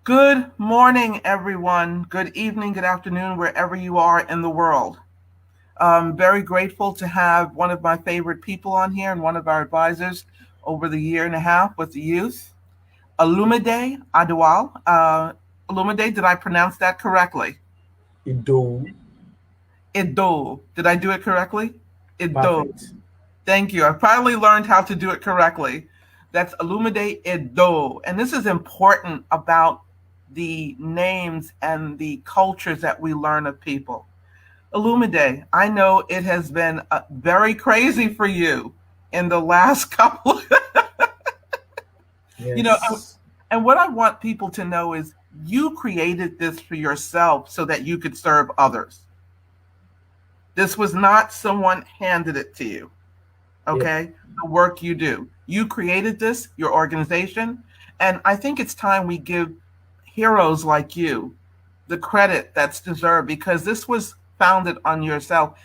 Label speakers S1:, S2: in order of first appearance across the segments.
S1: Good morning, everyone. Good evening, good afternoon, wherever you are in the world. I'm very grateful to have one of my favorite people on here and one of our advisors over the year and a half with the youth, Alumide Adewale. Alumide, did I pronounce that correctly?
S2: Ido,
S1: Ido. Did I do it correctly? Ido.
S2: perfect.
S1: Thank you. I finally learned how to do it correctly. That's Alumide Edo. And this is important about the names and the cultures that we learn of people. Illumide, I know it has been very crazy for you in the last couple. you know, and,
S2: Yes.
S1: and what I want people to know is you created this for yourself so that you could serve others. This was not someone handed it to you.
S2: Yep.
S1: Okay, the work you do. You created this, your organization, and I think it's time we give heroes like you the credit that's deserved because this was founded on yourself.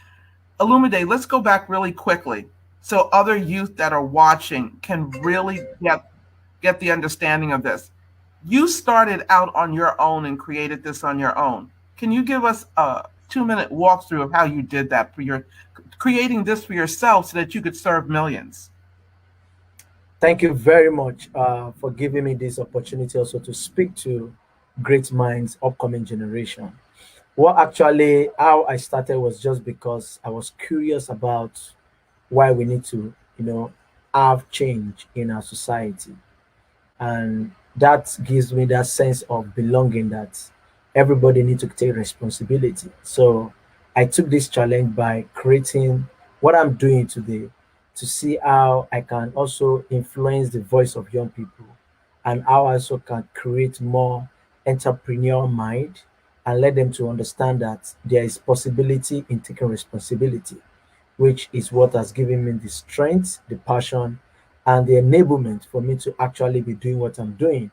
S1: Illumide, let's go back really quickly so other youth that are watching can really get the understanding of this. You started out on your own and created this on your own. Can you give us a 2-minute walkthrough of how you did that for your creating this for yourself so that you could serve millions?
S2: Thank you very much for giving me this opportunity also to speak to great minds, upcoming generation. What actually, how I started was just because I was curious about why we need to, have change in our society. And that gives me that sense of belonging that everybody needs to take responsibility. So I took this challenge by creating what I'm doing today to see how I can also influence the voice of young people and how I also can create more entrepreneurial mind and let them to understand that there is possibility in taking responsibility, which is what has given me the strength, the passion, and the enablement for me to actually be doing what I'm doing.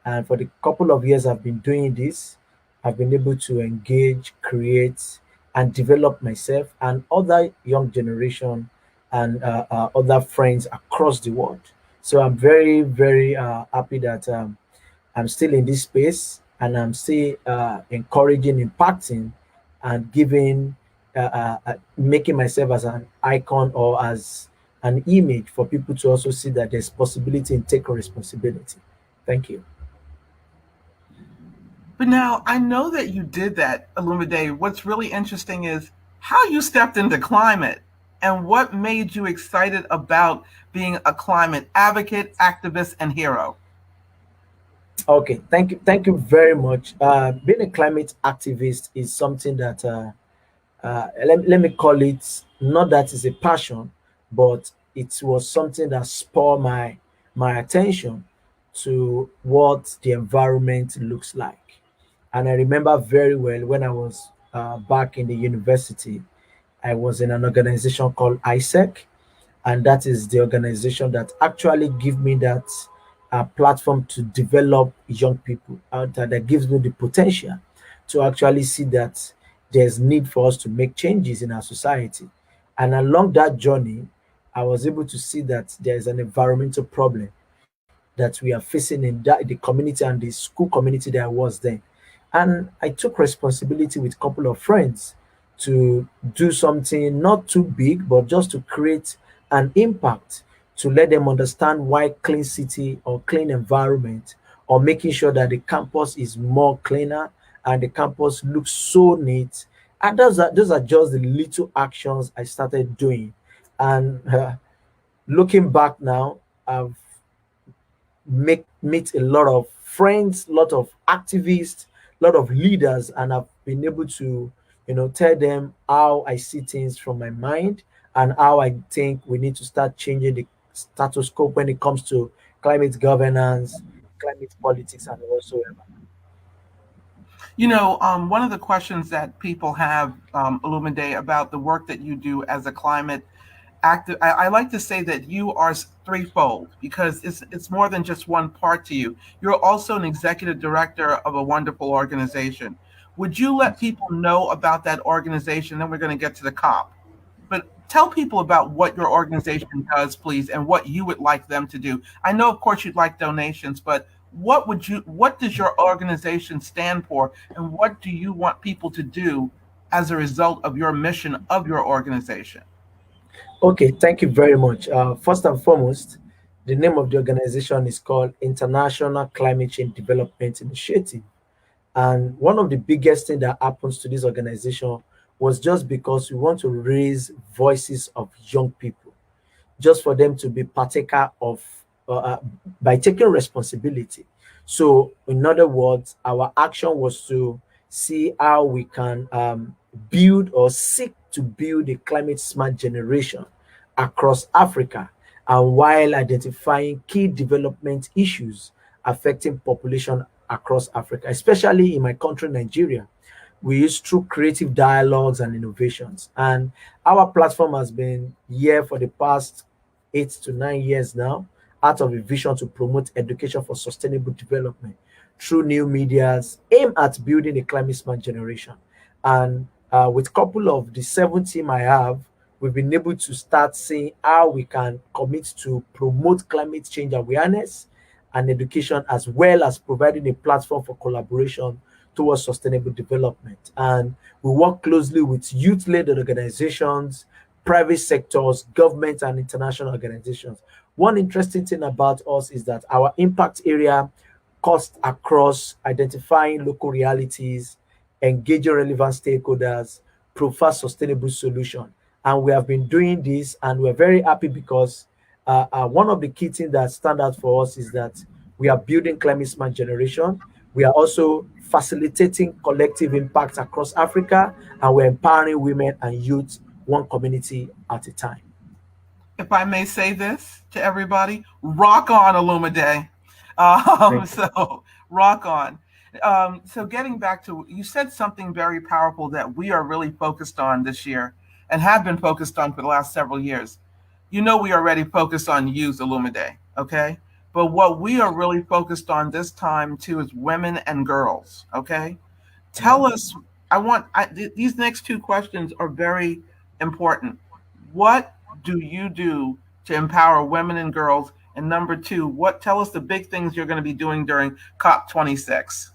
S2: And for the couple of years I've been doing this, I've been able to engage, create, and develop myself and other young generation and other friends across the world. So I'm very, very happy that I'm still in this space and I'm still encouraging, impacting, and giving, making myself as an icon or as an image for people to also see that there's possibility in taking responsibility. Thank you.
S1: But now I know that you did that, Illumide. What's really interesting is how you stepped into climate and what made you excited about being a climate advocate, activist, and hero.
S2: Okay, thank you very much. Being a climate activist is something that let me call it not that it's a passion, but it was something that spurred my attention to what the environment looks like. And I remember very well when I was back in the university, I was in an organization called ISEC, and that is the organization that actually give me that platform to develop young people that gives me the potential to actually see that there's need for us to make changes in our society. And along that journey, I was able to see that there's an environmental problem that we are facing in the community and the school community that I was then. And I took responsibility with a couple of friends to do something not too big, but just to create an impact to let them understand why clean city or clean environment or making sure that the campus is more cleaner and the campus looks so neat. And those are just the little actions I started doing. And looking back now, I've meet a lot of friends, a lot of activists, a lot of leaders, and I've been able to, tell them how I see things from my mind and how I think we need to start changing the status quo when it comes to climate governance, climate politics, and whatsoever.
S1: One of the questions that people have, Illumide, about the work that you do as a climate active, I like to say that you are threefold because it's more than just one part to you. You're also an executive director of a wonderful organization. Would you let people know about that organization? Then we're going to get to the COP. But tell people about what your organization does, please, and what you would like them to do. I know, of course, you'd like donations, but what does your organization stand for, and what do you want people to do as a result of your mission of your organization?
S2: Okay, thank you very much. First and foremost, the name of the organization is called International Climate Change Development Initiative. And one of the biggest thing that happens to this organization was just because we want to raise voices of young people, just for them to be partaker of by taking responsibility. So, in other words, our action was to see how we can build or seek to build a climate smart generation across Africa, and while identifying key development issues affecting population across Africa, especially in my country, Nigeria. We use through creative dialogues and innovations. And our platform has been here for the past 8 to 9 years now, out of a vision to promote education for sustainable development through new medias, aim at building a climate smart generation. And with a couple of the 7 team I have, we've been able to start seeing how we can commit to promote climate change awareness and education, as well as providing a platform for collaboration towards sustainable development. And we work closely with youth-led organizations, private sectors, government, and international organizations. One interesting thing about us is that our impact area cuts across identifying local realities, engaging relevant stakeholders, provide sustainable solution. And we have been doing this, and we're very happy because one of the key things that stand out for us is that we are building climate smart generation. We are also facilitating collective impact across Africa, and we're empowering women and youth one community at a time.
S1: If I may say this to everybody, rock on, Illumide.
S2: Thank you.
S1: So rock on. So getting back to, you said something very powerful that we are really focused on this year and have been focused on for the last several years. You know, we are already focused on youth, Illumide, okay? But what we are really focused on this time too is women and girls, okay?
S2: Yeah.
S1: Tell us, these next two questions are very important. What do you do to empower women and girls? And number two, tell us the big things you're going to be doing during COP26.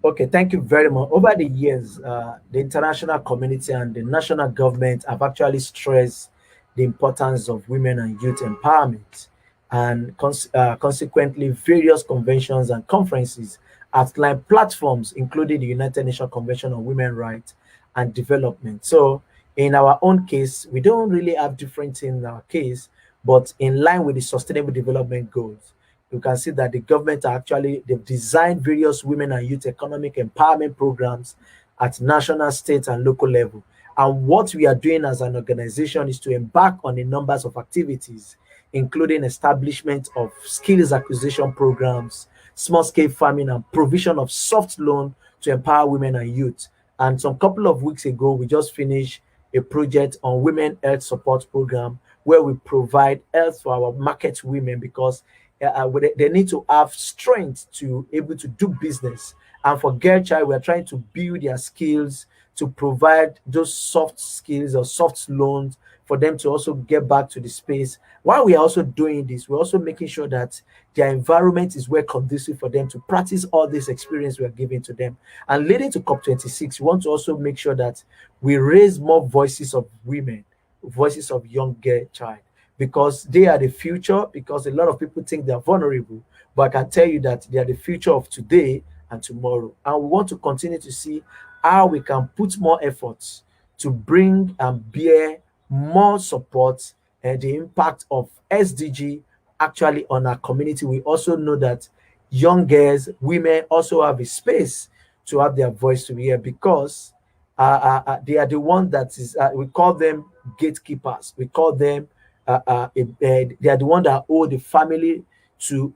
S2: Okay, thank you very much. Over the years, the international community and the national government have actually stressed the importance of women and youth empowerment. And consequently, various conventions and conferences outline platforms, including the United Nations Convention on Women's Rights and Development. So, in our own case, we don't really have different things in our case, but in line with the Sustainable Development Goals, you can see that the government are actually they've designed various women and youth economic empowerment programs at national, state, and local level. And what we are doing as an organization is to embark on a numbers of activities, including establishment of skills acquisition programs, small scale farming, and provision of soft loan to empower women and youth. And some couple of weeks ago, we just finished a project on women health support program where we provide health for our market women because they need to have strength to able to do business. And for girl child, we are trying to build their skills to provide those soft skills or soft loans for them to also get back to the space. While we are also doing this, we're also making sure that their environment is well conducive for them to practice all this experience we are giving to them. And leading to COP26, we want to also make sure that we raise more voices of women, voices of young girl child, because they are the future. Because a lot of people think they are vulnerable, but I can tell you that they are the future of today and tomorrow. And we want to continue to see how we can put more efforts to bring and bear more support and the impact of SDG actually on our community. We also know that young girls, women also have a space to have their voice to be heard because they are the one that is, we call them gatekeepers. We call them, they are the one that hold the family to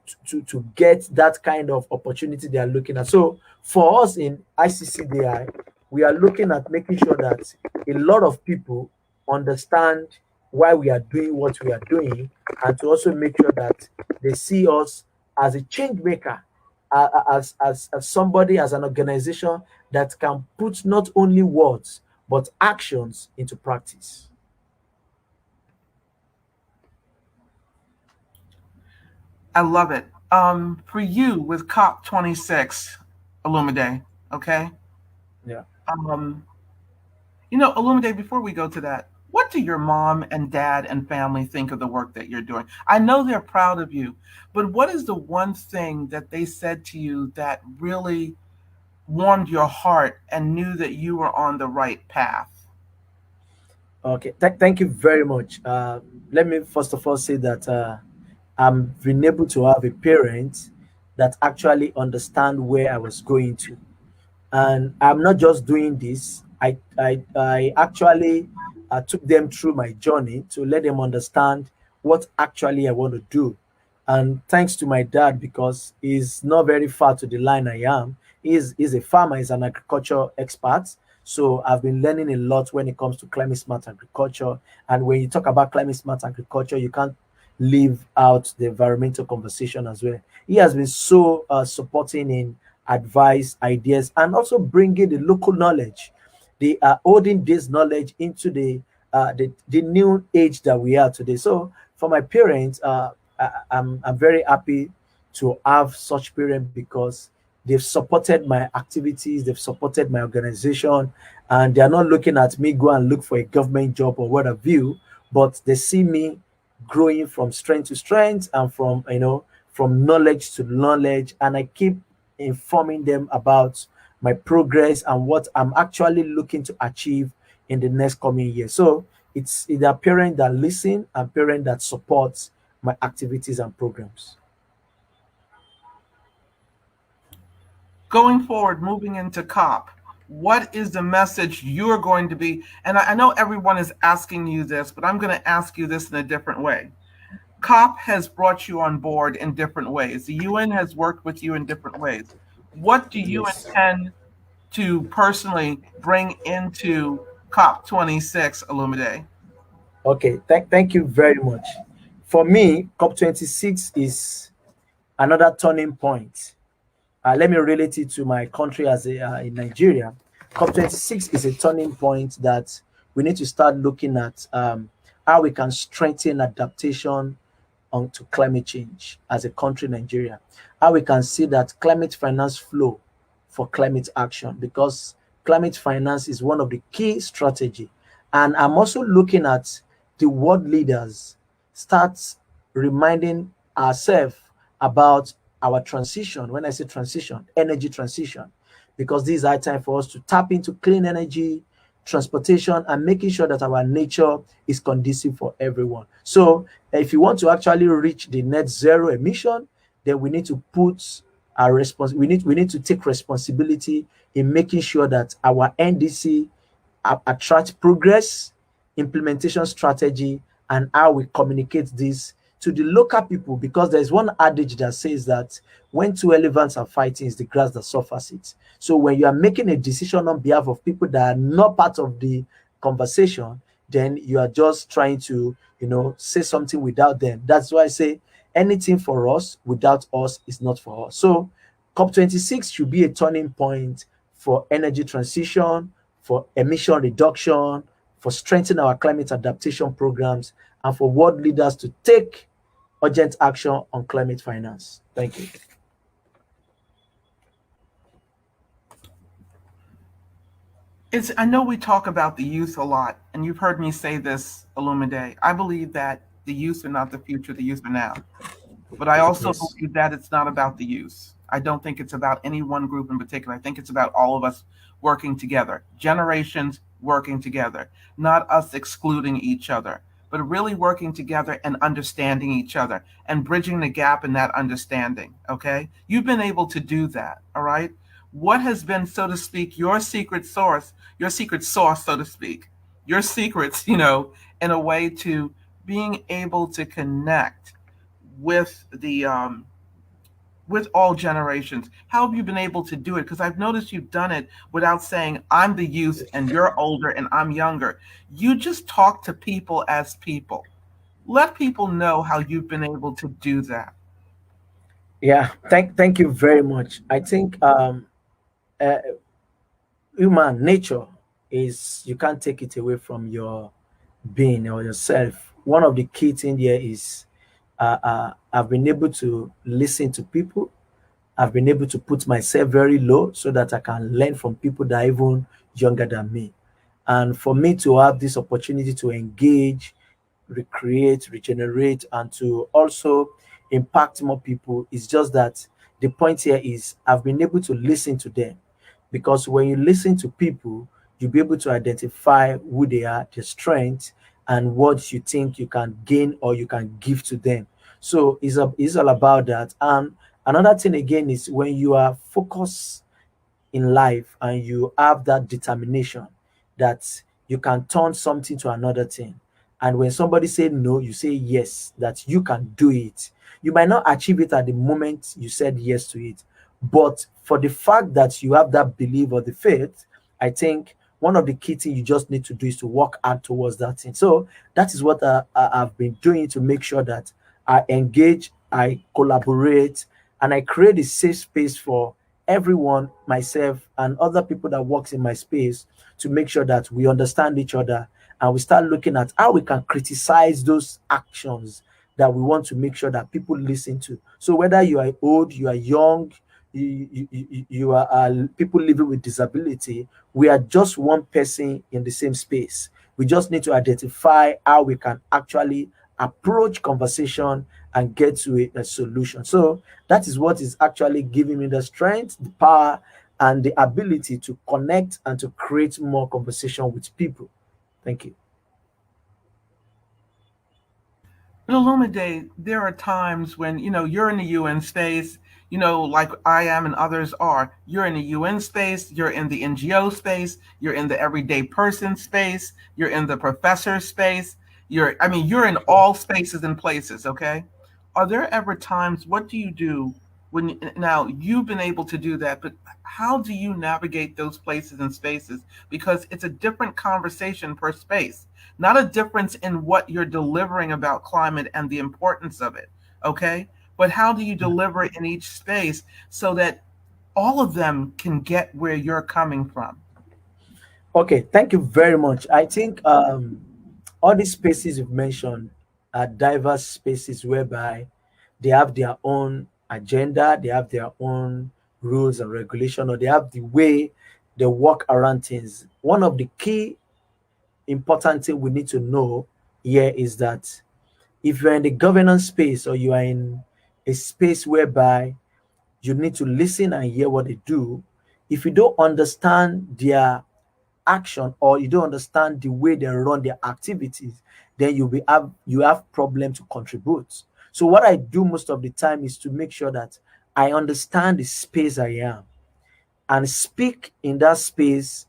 S2: get that kind of opportunity they are looking at. So for us in ICCDI, we are looking at making sure that a lot of people understand why we are doing what we are doing, and to also make sure that they see us as a change maker, as somebody, as an organization that can put not only words but actions into practice.
S1: I love it. For you with COP26, Illumide, okay?
S2: Yeah.
S1: Um, Illumide, before we go to that, what do your mom and dad and family think of the work that you're doing? I know they're proud of you, but what is the one thing that they said to you that really warmed your heart and knew that you were on the right path?
S2: Okay. Thank you very much. Let me first of all say that I'm been able to have a parent that actually understand where I was going to, and I'm not just doing this. I actually took them through my journey to let them understand what actually I want to do. And thanks to my dad, because he's not very far to the line I am. He's a farmer, he's an agriculture expert. So I've been learning a lot when it comes to climate smart agriculture. And when you talk about climate smart agriculture, you can't leave out the environmental conversation as well. He has been so supporting in advice, ideas, and also bringing the local knowledge. They are holding this knowledge into the new age that we are today. So for my parents, I'm very happy to have such parents because they've supported my activities, they've supported my organization, and they are not looking at me go and look for a government job or what have you, but they see me growing from strength to strength and from knowledge to knowledge, and I keep informing them about my progress and what I'm actually looking to achieve in the next coming year. So it's either parent that listen and parent that supports my activities and programs.
S1: Going forward, moving into COP, what is the message you're going to be? And I know everyone is asking you this, but I'm going to ask you this in a different way. COP has brought you on board in different ways. The UN has worked with you in different ways. What do you
S2: Yes.
S1: intend to personally bring into COP26, Illumide?
S2: Okay. Thank you very much. For me, COP26 is another turning point. Let me relate it to my country as in Nigeria. COP26 is a turning point that we need to start looking at how we can strengthen adaptation onto climate change as a country, Nigeria. How we can see that climate finance flow for climate action, because climate finance is one of the key strategy. And I'm also looking at the world leaders start reminding ourselves about our transition. When I say transition, energy transition, because this is our time for us to tap into clean energy, transportation, and making sure that our nature is conducive for everyone. So if you want to actually reach the net zero emission, then we need to put our we need to take responsibility in making sure that our NDC attract progress, implementation strategy, and how we communicate this to the local people. Because there's one adage that says that when two elephants are fighting, it's the grass that suffers it. So when you are making a decision on behalf of people that are not part of the conversation, then you are just trying to, say something without them. That's why I say anything for us without us is not for us. So COP26 should be a turning point for energy transition, for emission reduction, for strengthening our climate adaptation programs, and for world leaders to take urgent action on climate finance. Thank you.
S1: I know we talk about the youth a lot, and you've heard me say this, Illumide. I believe that the youth are not the future, the youth are now. But I also
S2: Yes.
S1: believe that it's not about the youth. I don't think it's about any one group in particular. I think it's about all of us working together, generations working together, not us excluding each other, but really working together and understanding each other and bridging the gap in that understanding. Okay? You've been able to do that. All right? What has been, so to speak, your secret sauce, so to speak, your secrets, in a way to being able to connect with with all generations. How have you been able to do it? Because I've noticed you've done it without saying I'm the youth and you're older and I'm younger. You just talk to people as people. Let people know how you've been able to do that.
S2: Yeah. Thank you very much. I think uh, human nature is, you can't take it away from your being or yourself. One of the key thing here is I've been able to listen to people. I've been able to put myself very low so that I can learn from people that are even younger than me. And for me to have this opportunity to engage, recreate, regenerate, and to also impact more people, is just that the point here is I've been able to listen to them, because when you listen to people, you'll be able to identify who they are, their strengths, and what you think you can gain or you can give to them. So it's all about that. And another thing again is when you are focused in life and you have that determination that you can turn something to another thing. And when somebody say no, you say yes, that you can do it. You might not achieve it at the moment you said yes to it, but for the fact that you have that belief or the faith, I think one of the key things you just need to do is to work hard towards that thing. So that is what I've been doing to make sure that I engage, I collaborate, and I create a safe space for everyone, myself, and other people that works in my space, to make sure that we understand each other and we start looking at how we can criticize those actions that we want to make sure that people listen to. So whether you are old, you are young, you are people living with disability, we are just one person in the same space. We just need to identify how we can actually approach conversation and get to a solution. So that is what is actually giving me the strength, the power, and the ability to connect and to create more conversation with people. Thank you.
S1: But Illumide, there are times when, you're in the UN space, like I am and others are. You're in the UN space, you're in the NGO space, you're in the everyday person space, you're in the professor space. You're in all spaces and places, okay? Are there ever times, what do you do when, now you've been able to do that, but how do you navigate those places and spaces? Because it's a different conversation per space, not a difference in what you're delivering about climate and the importance of it, okay? But how do you deliver it in each space so that all of them can get where you're coming from?
S2: Okay, thank you very much. I think all these spaces you've mentioned are diverse spaces whereby they have their own agenda, they have their own rules and regulation, or they have the way they work around things. One of the key important thing we need to know here is that if you're in the governance space or you are in a space whereby you need to listen and hear what they do, if you don't understand their action or you don't understand the way they run their activities, then you have problem to contribute. So what I do most of the time is to make sure that I understand the space I am and speak in that space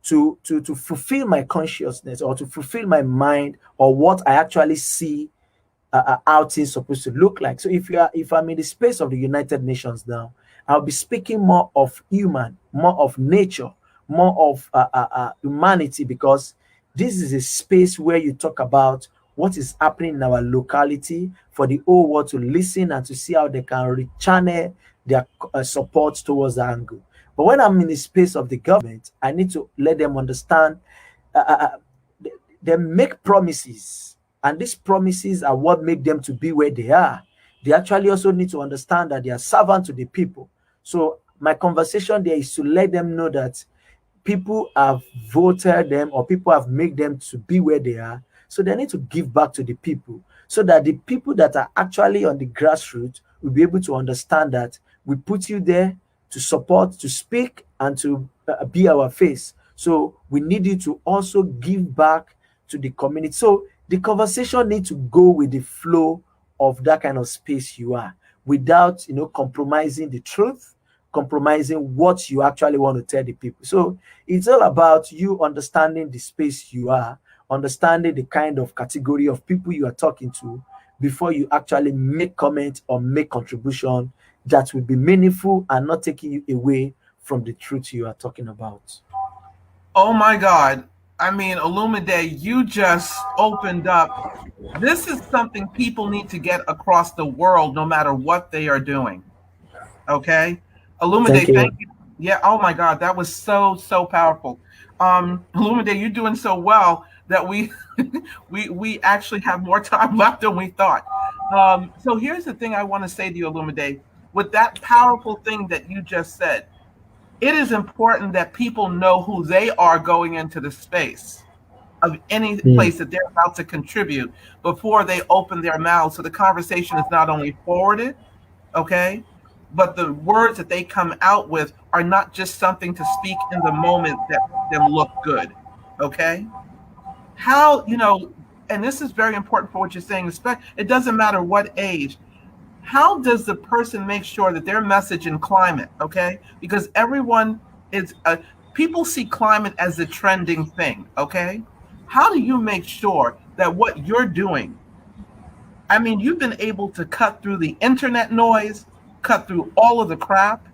S2: to fulfill my consciousness or to fulfill my mind or what I actually see how things supposed to look like. So if I'm in the space of the United Nations now, I'll be speaking more of human, more of nature, more of humanity, because this is a space where you talk about what is happening in our locality for the whole world to listen and to see how they can rechannel their support towards the angle. But when I'm in the space of the government, I need to let them understand. Uh, uh, uh, they make promises, and these promises are what make them to be where they are. They actually also need to understand that they are servant to the people. So my conversation there is to let them know that people have voted them or people have made them to be where they are. So they need to give back to the people so that the people that are actually on the grassroots will be able to understand that we put you there to support, to speak, and to be our face. So we need you to also give back to the community. So the conversation needs to go with the flow of that kind of space you are, without compromising the truth, compromising what you actually want to tell the people. So it's all about you understanding the space you are, understanding the kind of category of people you are talking to before you actually make comment or make contribution that will be meaningful and not taking you away from the truth you are talking about.
S1: Oh my God. Illumide, you just opened up. This is something people need to get across the world no matter what they are doing. Okay?
S2: Thank
S1: Illumide, thank
S2: you.
S1: you. Yeah, oh my God, that was so, so powerful. Illumide, you're doing so well that we we actually have more time left than we thought. So here's the thing I want to say to you, Illumide. With that powerful thing that you just said, it is important that people know who they are going into the space of any
S2: Mm.
S1: place that they're about to contribute before they open their mouths. So the conversation is not only forwarded, okay, but the words that they come out with are not just something to speak in the moment that make them look good, okay? How, and this is very important for what you're saying, it doesn't matter what age. How does the person make sure that their message in climate, okay? Because everyone is, people see climate as the trending thing, okay? How do you make sure that what you're doing, I mean, you've been able to cut through the internet noise, cut through all of the crap.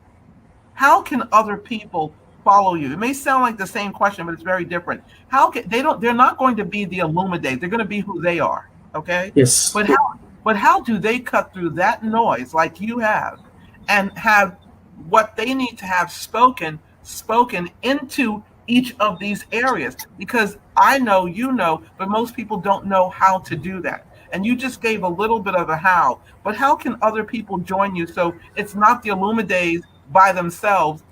S1: How can other people follow you? It may sound like the same question, but it's very different. How can they're not going to be the Illuminate. They're going to be who they are. Okay.
S2: Yes.
S1: But how do they cut through that noise like you have and have what they need to have spoken into each of these areas? Because I know you know, but most people don't know how to do that. And you just gave a little bit of a how, but how can other people join you so it's not the Illuminates by themselves,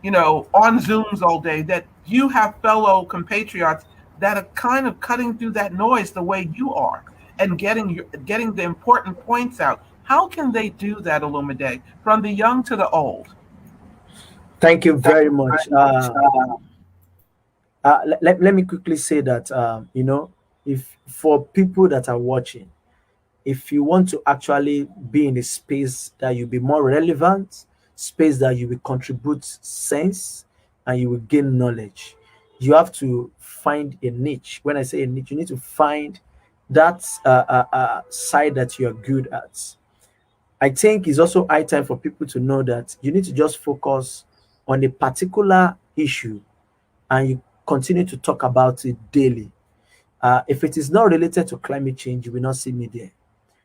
S1: on Zooms all day, that you have fellow compatriots that are kind of cutting through that noise the way you are and getting the important points out. How can they do that, Illumide, from the young to the old?
S2: Thank you very much. Let me quickly say that, if for people that are watching, if you want to actually be in a space that you'll be more relevant, space that you will contribute sense and you will gain knowledge, you have to find a niche. When I say a niche, you need to find that side that you're good at. I think it's also high time for people to know that you need to just focus on a particular issue and you continue to talk about it daily. If it is not related to climate change, you will not see me there.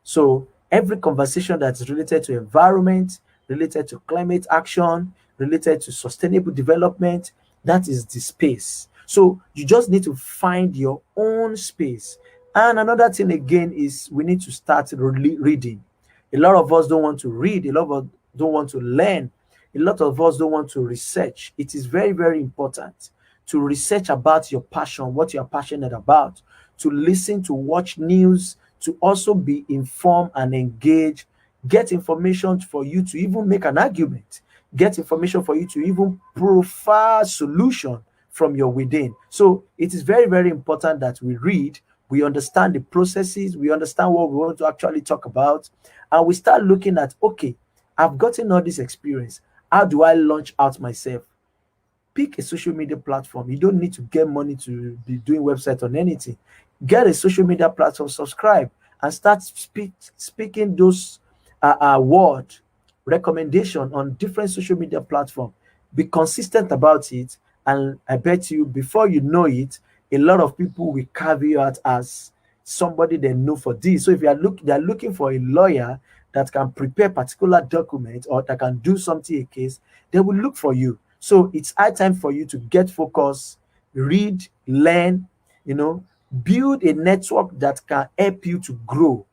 S2: So every conversation that is related to environment, related to climate action, related to sustainable development, that is the space. So you just need to find your own space. And another thing again is we need to start reading. A lot of us don't want to read. A lot of us don't want to learn. A lot of us don't want to research. It is very, very important to research about your passion, what you're passionate about, to listen, to watch news, to also be informed and engaged, get information for you to even make an argument, get information for you to even profile solution from your within. So it is very, very important that we read, we understand the processes, we understand what we want to actually talk about, and we start looking at, okay, I've gotten all this experience. How do I launch out myself? Pick a social media platform. You don't need to get money to be doing website on anything. Get a social media platform, subscribe, and start speaking those word recommendation on different social media platform. Be consistent about it, and I bet you before you know it, a lot of people will carve you out as somebody they know for this. So if they are looking for a lawyer that can prepare particular document or that can do something a case, they will look for you. So it's high time for you to get focused, read, learn, build a network that can help you to grow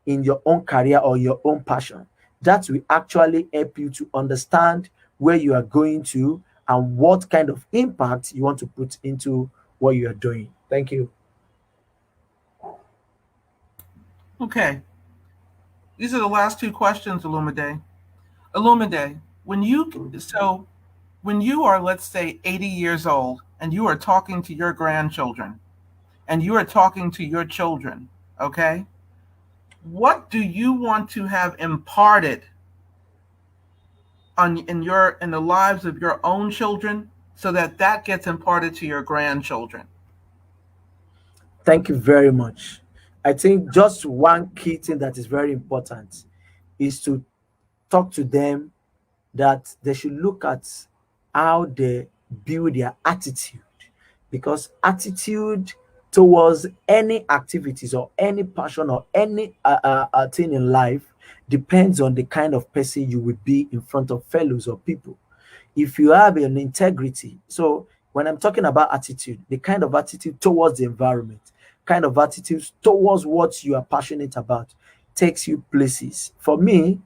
S2: in your own career or your own passion. That will actually help you to understand where you are going to and what kind of impact you want to put into what you are doing. Thank you.
S1: Okay. These are the last two questions, Illumide. Illumide, when you are, let's say, 80 years old and you are talking to your grandchildren and you are talking to your children, okay? What do you want to have imparted in the lives of your own children so that that gets imparted to your grandchildren?
S2: Thank you very much. I think just one key thing that is very important is to talk to them that they should look at how they build their attitude, because attitude towards any activities or any passion or any thing in life depends on the kind of person you will be in front of fellows or people. If you have an integrity, so when I'm talking about attitude, the kind of attitude towards the environment, kind of attitudes towards what you are passionate about, takes you places. For me,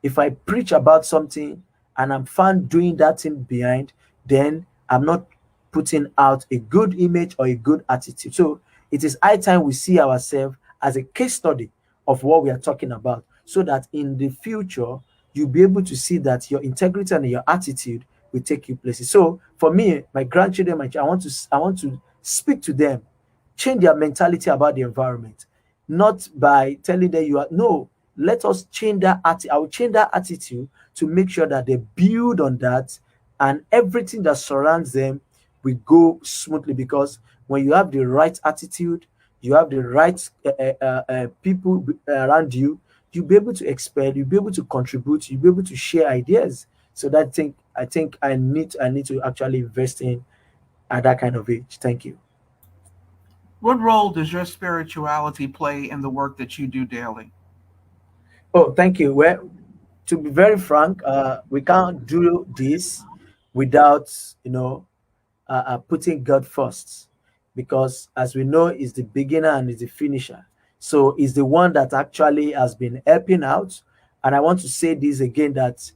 S2: if I preach about something and I'm found doing that thing behind, then I'm not putting out a good image or a good attitude. So it is high time we see ourselves as a case study of what we are talking about, so that in the future you'll be able to see that your integrity and your attitude will take you places. So for me, my grandchildren, I want to speak to them, change their mentality about the environment, not by telling them you are no. Let us change that attitude. I will change that attitude to make sure that they build on that, and everything that surrounds them will go smoothly. Because when you have the right attitude, you have the right people around you, you'll be able to expel, you'll be able to contribute, you'll be able to share ideas. So that thing, I need to actually invest in at that kind of age. Thank you.
S1: What role does your spirituality play in the work that you do daily?
S2: Oh, thank you. Well, to be very frank, we can't do this without, putting God first, because as we know, is the beginner and is the finisher. So is the one that actually has been helping out. And I want to say this again, that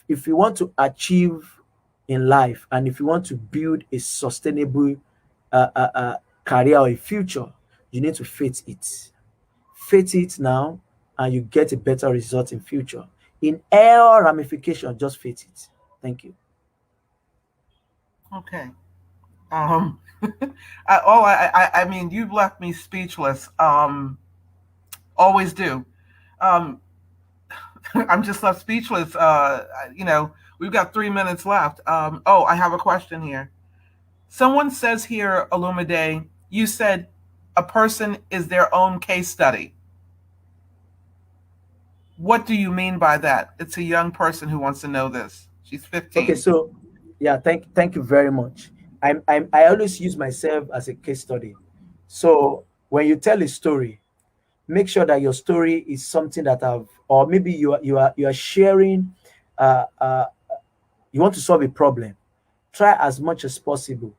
S2: if you want to achieve in life, and if you want to build a sustainable career or a future, you need to faith it. Faith it now, and you get a better result in future. In all ramification, just faith it. Thank you.
S1: Okay. Um, I mean, you've left me speechless. Always do. Um, I'm just left speechless. We've got 3 minutes left. Oh, I have a question here. Someone says here, Olumide, you said a person is their own case study. What do you mean by that? It's a young person who wants to know this. She's
S2: Okay,
S1: 15.
S2: so yeah, thank you very much. I always use myself as a case study. So when you tell a story, make sure that your story is something that have, or maybe you are sharing, uh, uh, you want to solve a problem. Try as much as possible.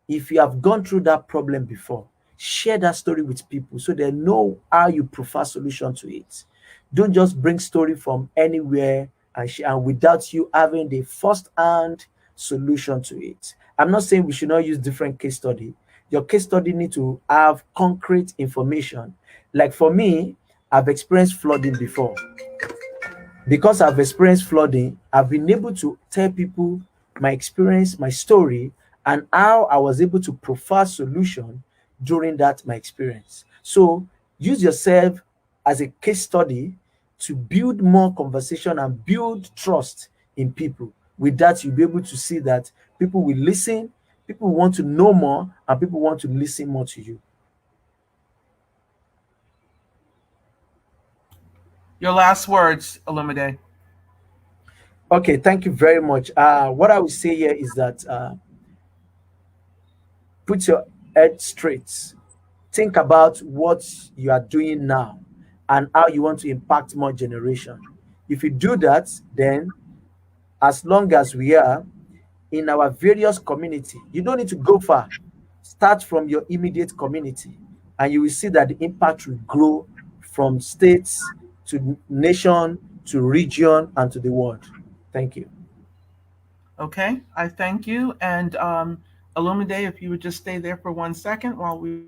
S2: If you have gone through that problem before, share that story with people so they know how you prefer solution to it. Don't just bring story from anywhere and share, and without you having the first hand solution to it. I'm not saying we should not use different case study. Your case study need to have concrete information. Like for me, I've experienced flooding before. Because I've experienced flooding, I've been able to tell people my experience, my story, and how I was able to provide solution during that my experience. So use yourself as a case study to build more conversation and build trust in people. With that, you'll be able to see that people will listen, people want to know more, and people want to listen more to you.
S1: Your last words, Olumide.
S2: Okay, thank you very much. What I will say here is that put your head straight. Think about what you are doing now and how you want to impact more generation. If you do that, then as long as we are in our various community, you don't need to go far. Start from your immediate community, and you will see that the impact will grow from states to nation to region and to the world. Thank you.
S1: Okay, I thank you. And Olumide, if you would just stay there for 1 second while we